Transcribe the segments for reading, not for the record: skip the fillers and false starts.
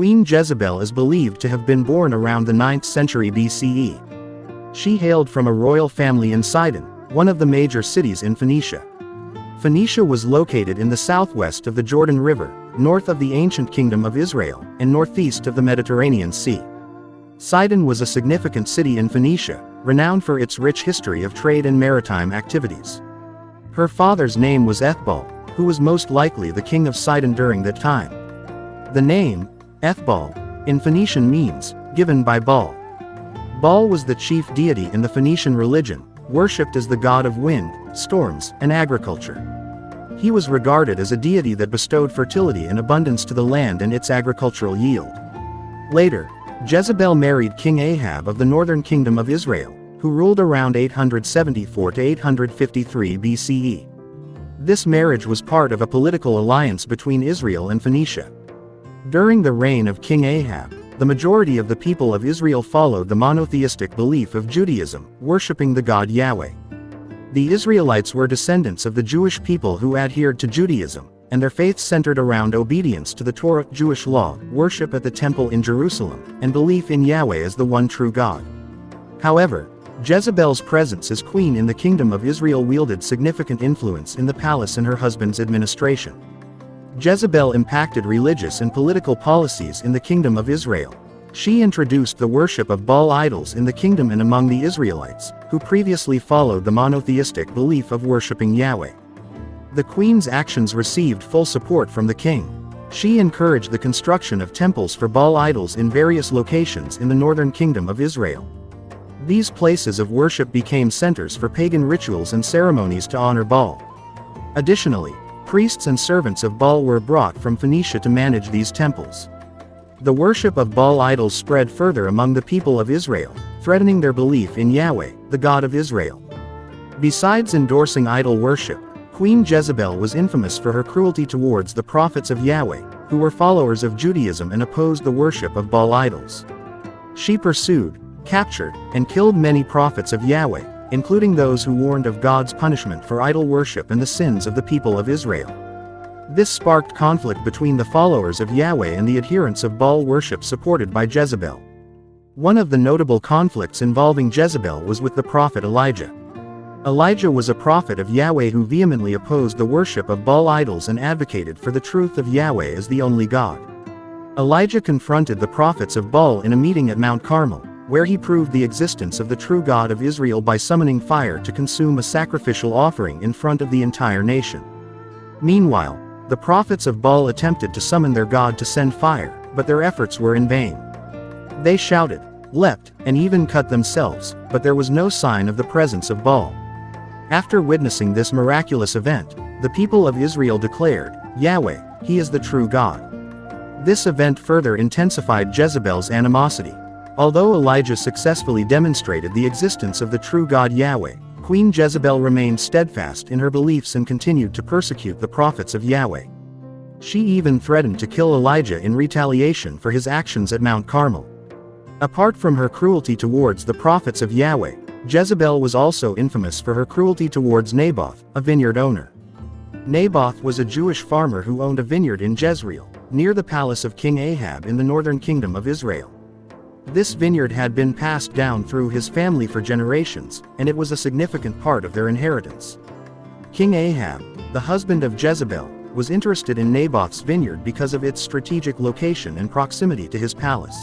Queen Jezebel is believed to have been born around the 9th century BCE. She hailed from a royal family in Sidon, one of the major cities in Phoenicia. Phoenicia was located in the southwest of the Jordan River, north of the ancient kingdom of Israel, and northeast of the Mediterranean Sea. Sidon was a significant city in Phoenicia, renowned for its rich history of trade and maritime activities. Her father's name was Ithobaal, who was most likely the king of Sidon during that time. The name, Ithobaal, in Phoenician means, given by Baal. Baal was the chief deity in the Phoenician religion, worshipped as the god of wind, storms, and agriculture. He was regarded as a deity that bestowed fertility and abundance to the land and its agricultural yield. Later, Jezebel married King Ahab of the northern kingdom of Israel, who ruled around 874 to 853 BCE. This marriage was part of a political alliance between Israel and Phoenicia. During the reign of King Ahab, the majority of the people of Israel followed the monotheistic belief of Judaism, worshipping the god Yahweh. The Israelites were descendants of the Jewish people who adhered to Judaism, and their faith centered around obedience to the Torah, Jewish law, worship at the temple in Jerusalem, and belief in Yahweh as the one true God. However, Jezebel's presence as queen in the kingdom of Israel wielded significant influence in the palace and her husband's administration. Jezebel impacted religious and political policies in the kingdom of Israel. She introduced the worship of Baal idols in the kingdom and among the Israelites, who previously followed the monotheistic belief of worshipping Yahweh. The queen's actions received full support from the king. She encouraged the construction of temples for Baal idols in various locations in the northern kingdom of Israel. These places of worship became centers for pagan rituals and ceremonies to honor Baal. Additionally, priests and servants of Baal were brought from Phoenicia to manage these temples. The worship of Baal idols spread further among the people of Israel, threatening their belief in Yahweh, the God of Israel. Besides endorsing idol worship, Queen Jezebel was infamous for her cruelty towards the prophets of Yahweh, who were followers of Judaism and opposed the worship of Baal idols. She pursued, captured, and killed many prophets of Yahweh, including those who warned of God's punishment for idol worship and the sins of the people of Israel. This sparked conflict between the followers of Yahweh and the adherents of Baal worship supported by Jezebel. One of the notable conflicts involving Jezebel was with the prophet Elijah. Elijah was a prophet of Yahweh who vehemently opposed the worship of Baal idols and advocated for the truth of Yahweh as the only God. Elijah confronted the prophets of Baal in a meeting at Mount Carmel, where he proved the existence of the true God of Israel by summoning fire to consume a sacrificial offering in front of the entire nation. Meanwhile, the prophets of Baal attempted to summon their God to send fire, but their efforts were in vain. They shouted, leapt, and even cut themselves, but there was no sign of the presence of Baal. After witnessing this miraculous event, the people of Israel declared, Yahweh, He is the true God. This event further intensified Jezebel's animosity. Although Elijah successfully demonstrated the existence of the true God Yahweh, Queen Jezebel remained steadfast in her beliefs and continued to persecute the prophets of Yahweh. She even threatened to kill Elijah in retaliation for his actions at Mount Carmel. Apart from her cruelty towards the prophets of Yahweh, Jezebel was also infamous for her cruelty towards Naboth, a vineyard owner. Naboth was a Jewish farmer who owned a vineyard in Jezreel, near the palace of King Ahab in the northern kingdom of Israel. This vineyard had been passed down through his family for generations, and it was a significant part of their inheritance. King Ahab, the husband of Jezebel, was interested in Naboth's vineyard because of its strategic location and proximity to his palace.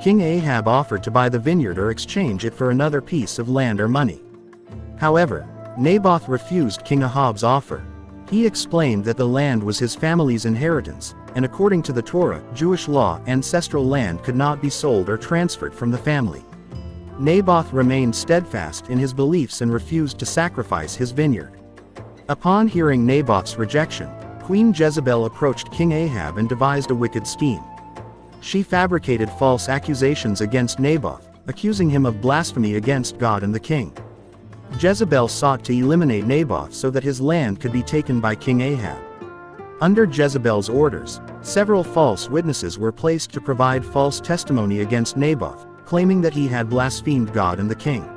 King Ahab offered to buy the vineyard or exchange it for another piece of land or money. However, Naboth refused King Ahab's offer. He explained that the land was his family's inheritance, and according to the Torah, Jewish law, ancestral land could not be sold or transferred from the family. Naboth remained steadfast in his beliefs and refused to sacrifice his vineyard. Upon hearing Naboth's rejection, Queen Jezebel approached King Ahab and devised a wicked scheme. She fabricated false accusations against Naboth, accusing him of blasphemy against God and the king. Jezebel sought to eliminate Naboth so that his land could be taken by King Ahab. Under Jezebel's orders, several false witnesses were placed to provide false testimony against Naboth, claiming that he had blasphemed God and the king.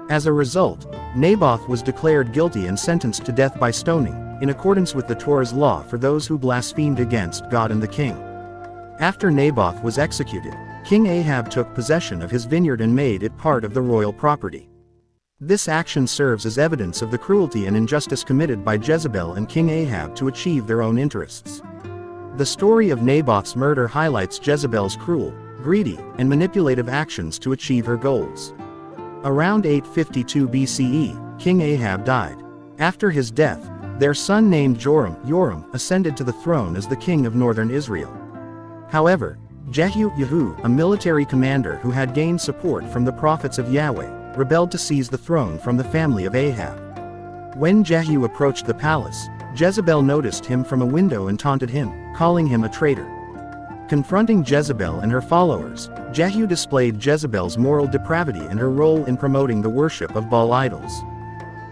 As a result, Naboth was declared guilty and sentenced to death by stoning, in accordance with the Torah's law for those who blasphemed against God and the king. After Naboth was executed, King Ahab took possession of his vineyard and made it part of the royal property. This action serves as evidence of the cruelty and injustice committed by Jezebel and King Ahab to achieve their own interests. The story of Naboth's murder highlights Jezebel's cruel, greedy, and manipulative actions to achieve her goals. Around 852 BCE, King Ahab died. After his death, their son named Joram ascended to the throne as the king of northern Israel. However, Jehu, a military commander who had gained support from the prophets of Yahweh, rebelled to seize the throne from the family of Ahab. When Jehu approached the palace, Jezebel noticed him from a window and taunted him, calling him a traitor. Confronting Jezebel and her followers, Jehu displayed Jezebel's moral depravity and her role in promoting the worship of Baal idols.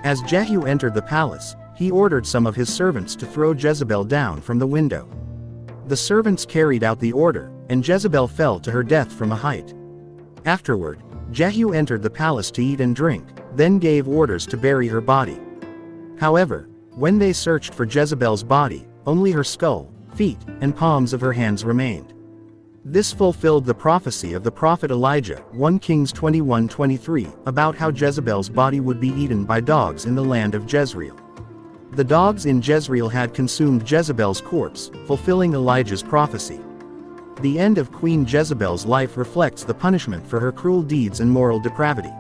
As Jehu entered the palace, he ordered some of his servants to throw Jezebel down from the window. The servants carried out the order, and Jezebel fell to her death from a height. Afterward, Jehu entered the palace to eat and drink, then gave orders to bury her body. However, when they searched for Jezebel's body, only her skull, feet, and palms of her hands remained. This fulfilled the prophecy of the prophet Elijah, 1 Kings 21:23, about how Jezebel's body would be eaten by dogs in the land of Jezreel. The dogs in Jezreel had consumed Jezebel's corpse, fulfilling Elijah's prophecy. The end of Queen Jezebel's life reflects the punishment for her cruel deeds and moral depravity.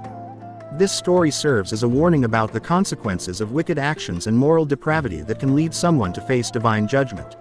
This story serves as a warning about the consequences of wicked actions and moral depravity that can lead someone to face divine judgment.